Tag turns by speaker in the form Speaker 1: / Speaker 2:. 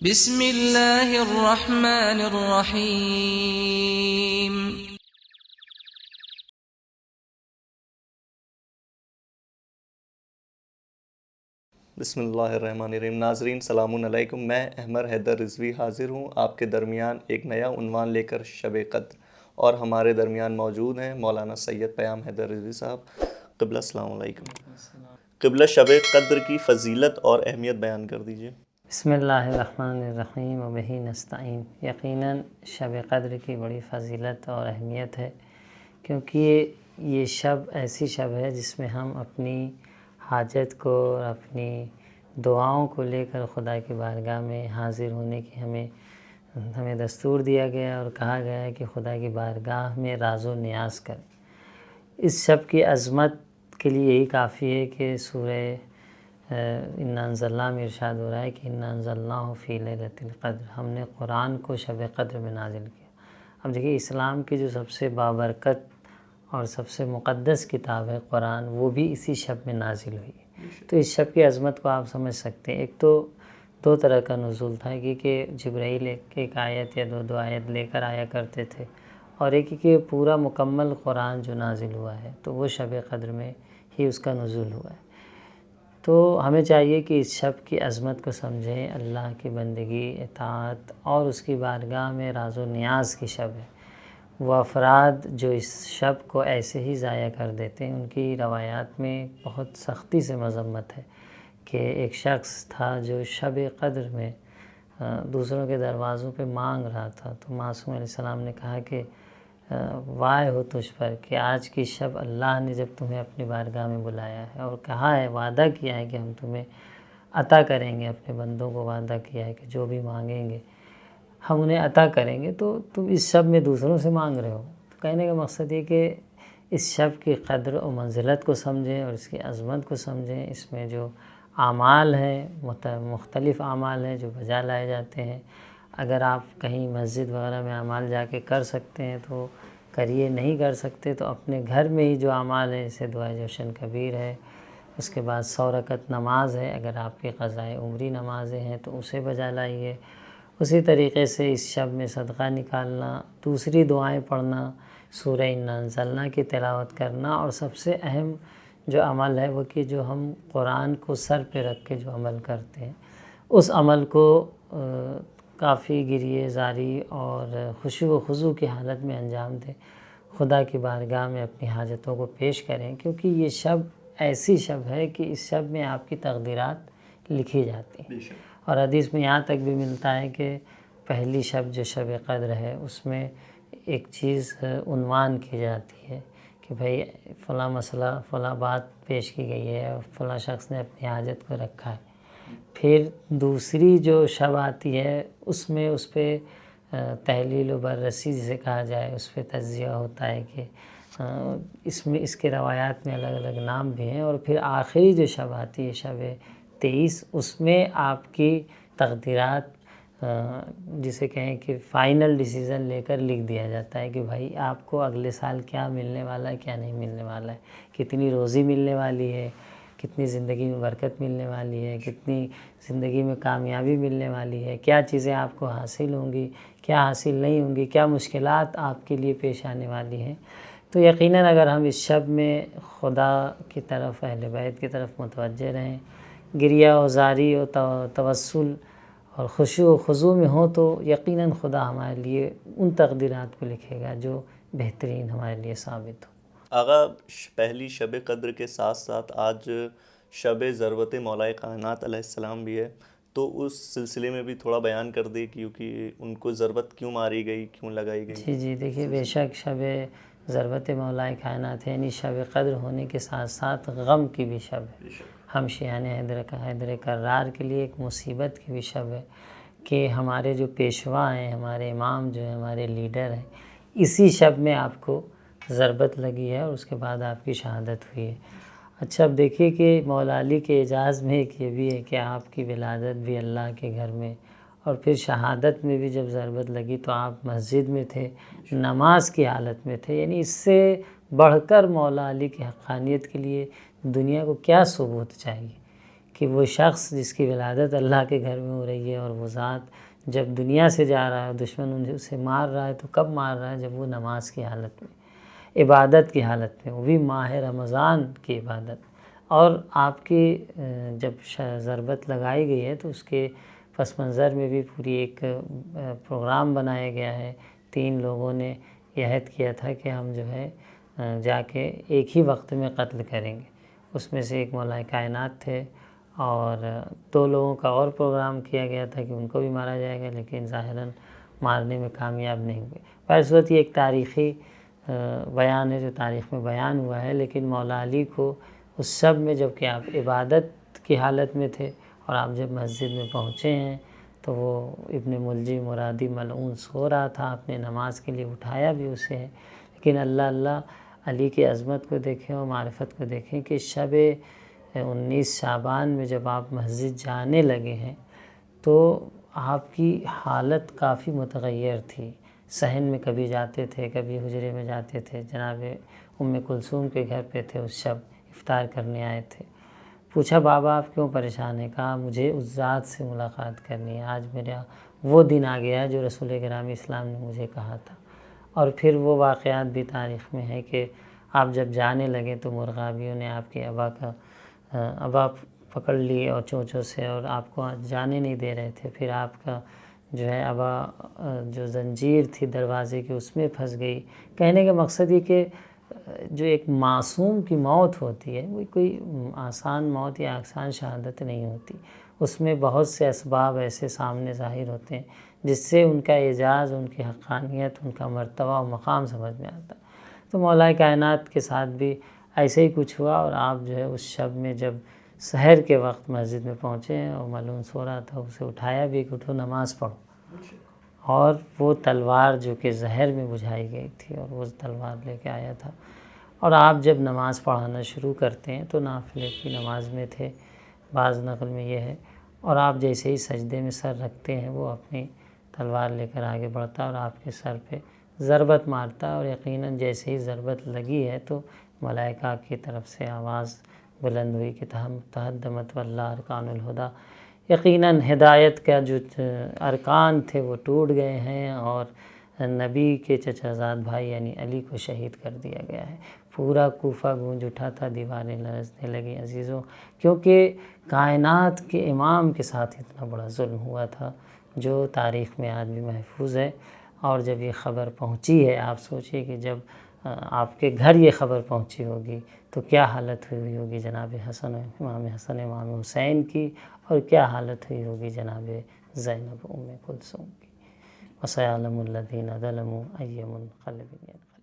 Speaker 1: بسم اللہ الرحمن الرحیم۔
Speaker 2: بسم اللہ الرحمن الرحیم۔ ناظرین سلام علیکم، میں احمد حیدر رضوی حاضر ہوں آپ کے درمیان ایک نیا عنوان لے کر شب قدر، اور ہمارے درمیان موجود ہیں مولانا سید پیام حیدر رضوی صاحب۔ قبلہ السلام علیکم۔ قبلہ شب قدر کی فضیلت اور اہمیت بیان کر دیجئے۔
Speaker 3: بسم اللہ الرحمن الرحیم وبہ نستعین۔ یقیناً شب قدر کی بڑی فضیلت اور اہمیت ہے، کیونکہ یہ شب ایسی شب ہے جس میں ہم اپنی حاجت کو اور اپنی دعاؤں کو لے کر خدا کی بارگاہ میں حاضر ہونے کی ہمیں دستور دیا گیا اور کہا گیا ہے کہ خدا کی بارگاہ میں راز و نیاز کریں۔ اس شب کی عظمت کے لیے یہی کافی ہے کہ سورہ انا انزلناہ میں ارشاد ہو رہا ہے کہ انا انزلناہ فی لیلۃ القدر، ہم نے قرآن کو شب قدر میں نازل کیا۔ اب دیکھیے، اسلام کی جو سب سے بابرکت اور سب سے مقدس کتاب ہے قرآن، وہ بھی اسی شب میں نازل ہوئی ہے۔ تو اس شب کی عظمت کو آپ سمجھ سکتے ہیں۔ ایک تو دو طرح کا نزول تھا، کہ جبرائیل ایک آیت یا دو آیت لے کر آیا کرتے تھے، اور ایک کہ پورا مکمل قرآن جو نازل ہوا ہے، تو وہ شب قدر میں ہی اس کا نزول ہوا ہے۔ تو ہمیں چاہیے کہ اس شب کی عظمت کو سمجھیں۔ اللہ کی بندگی، اطاعت اور اس کی بارگاہ میں راز و نیاز کی شب ہے۔ وہ افراد جو اس شب کو ایسے ہی ضائع کر دیتے ہیں، ان کی روایات میں بہت سختی سے مذمت ہے کہ ایک شخص تھا جو شب قدر میں دوسروں کے دروازوں پہ مانگ رہا تھا، تو معصوم علیہ السلام نے کہا کہ وائے ہو تجھ پر کہ آج کی شب اللہ نے جب تمہیں اپنی بارگاہ میں بلایا ہے اور کہا ہے، وعدہ کیا ہے کہ ہم تمہیں عطا کریں گے، اپنے بندوں کو وعدہ کیا ہے کہ جو بھی مانگیں گے ہم انہیں عطا کریں گے، تو تم اس شب میں دوسروں سے مانگ رہے ہو۔ تو کہنے کا مقصد یہ کہ اس شب کی قدر و منزلت کو سمجھیں اور اس کی عظمت کو سمجھیں۔ اس میں جو اعمال ہیں، مختلف اعمال ہیں جو بجا لائے جاتے ہیں۔ اگر آپ کہیں مسجد وغیرہ میں اعمال جا کے کر سکتے ہیں تو کریے، نہیں کر سکتے تو اپنے گھر میں ہی جو اعمال ہیں، جیسے دعائے جوشن کبیر ہے، اس کے بعد 100 رکعت نماز ہے، اگر آپ کی قضائے عمری نمازیں ہیں تو اسے بجا لائیے۔ اسی طریقے سے اس شب میں صدقہ نکالنا، دوسری دعائیں پڑھنا، سورہ انا انزلناہ کی تلاوت کرنا، اور سب سے اہم جو عمل ہے وہ کہ جو ہم قرآن کو سر پہ رکھ کے جو عمل کرتے ہیں، اس عمل کو کافی گریے زاری اور خشوع و خضوع کی حالت میں انجام دیں، خدا کی بارگاہ میں اپنی حاجتوں کو پیش کریں، کیونکہ یہ شب ایسی شب ہے کہ اس شب میں آپ کی تقدیرات لکھی جاتی ہیں۔ اور حدیث میں یہاں تک بھی ملتا ہے کہ پہلی شب جو شب قدر ہے، اس میں ایک چیز عنوان کی جاتی ہے کہ بھئی فلاں مسئلہ، فلاں بات پیش کی گئی ہے اور فلاں شخص نے اپنی حاجت کو رکھا ہے۔ پھر دوسری جو شب آتی ہے، اس میں اس پہ تحلیل و بررسی جسے کہا جائے، اس پہ تجزیہ ہوتا ہے کہ اس میں اس کے روایات میں الگ الگ نام بھی ہیں۔ اور پھر آخری جو شب آتی ہے، شب 23، اس میں آپ کی تقدیرات جسے کہیں کہ فائنل ڈیسیزن لے کر لکھ دیا جاتا ہے کہ بھائی آپ کو اگلے سال کیا ملنے والا ہے، کیا نہیں ملنے والا ہے، کتنی روزی ملنے والی ہے، کتنی زندگی میں برکت ملنے والی ہے، کتنی زندگی میں کامیابی ملنے والی ہے، کیا چیزیں آپ کو حاصل ہوں گی، کیا حاصل نہیں ہوں گی، کیا مشکلات آپ کے لیے پیش آنے والی ہیں۔ تو یقیناً اگر ہم اس شب میں خدا کی طرف، اہل بیت کی طرف متوجہ رہیں، گریہ و زاری و توسل اور خشوع و خضوع میں ہوں، تو یقیناً خدا ہمارے لیے ان تقدیرات کو لکھے گا جو بہترین ہمارے لیے ثابت ہو۔
Speaker 2: آغا، پہلی شب قدر کے ساتھ ساتھ آج شب ضرورت مولا کائنات علیہ السلام بھی ہے، تو اس سلسلے میں بھی تھوڑا بیان کر دے، کیونکہ ان کو ضرورت کیوں ماری گئی، کیوں لگائی گئی؟
Speaker 3: جی دیکھیے، بے شک شب ضرورت مولا کائنات ہے، یعنی شب قدر ہونے کے ساتھ ساتھ غم کی بھی شب ہے۔ ہم شیعان حیدر کرار کے لیے ایک مصیبت کی بھی شب ہے کہ ہمارے جو پیشوا ہیں، ہمارے امام جو ہیں، ہمارے لیڈر ہیں، اسی شب میں آپ کو ضربت لگی ہے اور اس کے بعد آپ کی شہادت ہوئی ہے۔ اچھا، اب دیکھیے کہ مولا علی کے اعجاز میں ایک یہ بھی ہے کہ آپ کی ولادت بھی اللہ کے گھر میں، اور پھر شہادت میں بھی جب ضربت لگی تو آپ مسجد میں تھے، نماز کی حالت میں تھے، یعنی اس سے بڑھ کر مولا علی کی حقانیت کے لیے دنیا کو کیا ثبوت چاہیے کہ وہ شخص جس کی ولادت اللہ کے گھر میں ہو رہی ہے اور وہ ذات جب دنیا سے جا رہا ہے، دشمن اسے مار رہا ہے، تو کب مار رہا ہے؟ جب وہ نماز کی حالت میں، عبادت کی حالت میں، وہ بھی ماہ رمضان کی عبادت۔ اور آپ کی جب ضربت لگائی گئی ہے تو اس کے پس منظر میں بھی پوری ایک پروگرام بنایا گیا ہے۔ 3 لوگوں نے یہ عہد کیا تھا کہ ہم جو ہے جا کے ایک ہی وقت میں قتل کریں گے۔ اس میں سے ایک مولا کائنات تھے، اور 2 لوگوں کا اور پروگرام کیا گیا تھا کہ ان کو بھی مارا جائے گا، لیکن ظاہراً مارنے میں کامیاب نہیں ہوئے۔ بہر صورت یہ ایک تاریخی بیان ہے جو تاریخ میں بیان ہوا ہے، لیکن مولا علی کو اس شب میں جب کہ آپ عبادت کی حالت میں تھے اور آپ جب مسجد میں پہنچے ہیں تو وہ ابن ملجم مرادی ملعون سو رہا تھا، آپ نے نماز کے لیے اٹھایا بھی اسے ہے، لیکن اللہ علی کی عظمت کو دیکھیں اور معرفت کو دیکھیں کہ شب 19 شعبان میں جب آپ مسجد جانے لگے ہیں تو آپ کی حالت کافی متغیر تھی۔ صحن میں کبھی جاتے تھے، کبھی حجرے میں جاتے تھے، جناب ام کلثوم کے گھر پہ تھے، اس شب افطار کرنے آئے تھے۔ پوچھا بابا آپ کیوں پریشان ہیں؟ کہا مجھے اس ذات سے ملاقات کرنی ہے، آج میرا وہ دن آ گیا ہے جو رسول گرامی اسلام نے مجھے کہا تھا۔ اور پھر وہ واقعات بھی تاریخ میں ہے کہ آپ جب جانے لگے تو مرغابیوں نے آپ کے ابا پکڑ لی اور چونچوں سے، اور آپ کو جانے نہیں دے رہے تھے۔ پھر آپ کا جو ہے ابا جو زنجیر تھی دروازے کی اس میں پھنس گئی۔ کہنے کا مقصد یہ کہ جو ایک معصوم کی موت ہوتی ہے وہ کوئی آسان موت یا آسان شہادت نہیں ہوتی، اس میں بہت سے اسباب ایسے سامنے ظاہر ہوتے ہیں جس سے ان کا اعجاز، ان کی حقانیت، ان کا مرتبہ و مقام سمجھ میں آتا ہے۔ تو مولا کائنات کے ساتھ بھی ایسے ہی کچھ ہوا، اور آپ جو ہے اس شب میں جب سحر کے وقت مسجد میں پہنچے ہیں اور ملعون سو رہا تھا، اسے اٹھایا بھی کہ اٹھو نماز پڑھو، اور وہ تلوار جو کہ زہر میں بجھائی گئی تھی اور وہ تلوار لے کے آیا تھا۔ اور آپ جب نماز پڑھانا شروع کرتے ہیں تو نافلے کی نماز میں تھے، بعض نقل میں یہ ہے، اور آپ جیسے ہی سجدے میں سر رکھتے ہیں وہ اپنی تلوار لے کر آگے بڑھتا اور آپ کے سر پہ ضربت مارتا، اور یقیناً جیسے ہی ضربت لگی ہے تو ملائکہ کی طرف سے آواز بلند ہوئی کہ تہدمت واللہ ارکان الہدیٰ، یقیناً ہدایت کا جو ارکان تھے وہ ٹوٹ گئے ہیں، اور نبی کے چچا زاد بھائی یعنی علی کو شہید کر دیا گیا ہے۔ پورا کوفہ گونج اٹھا تھا، دیواریں لرزنے لگی عزیزوں، کیونکہ کائنات کے امام کے ساتھ اتنا بڑا ظلم ہوا تھا جو تاریخ میں آج بھی محفوظ ہے۔ اور جب یہ خبر پہنچی ہے، آپ سوچئے کہ جب آپ کے گھر یہ خبر پہنچی ہوگی تو کیا حالت ہوئی ہوگی جناب امام حسن امام حسین کی، اور کیا حالت ہوئی ہوگی جناب زینب ام کلثوم کی۔ وَسَيَعْلَمُ الَّذِينَ ظَلَمُوا أَيَّ مُنقَلِبٍ يَنقَلِبُونَ۔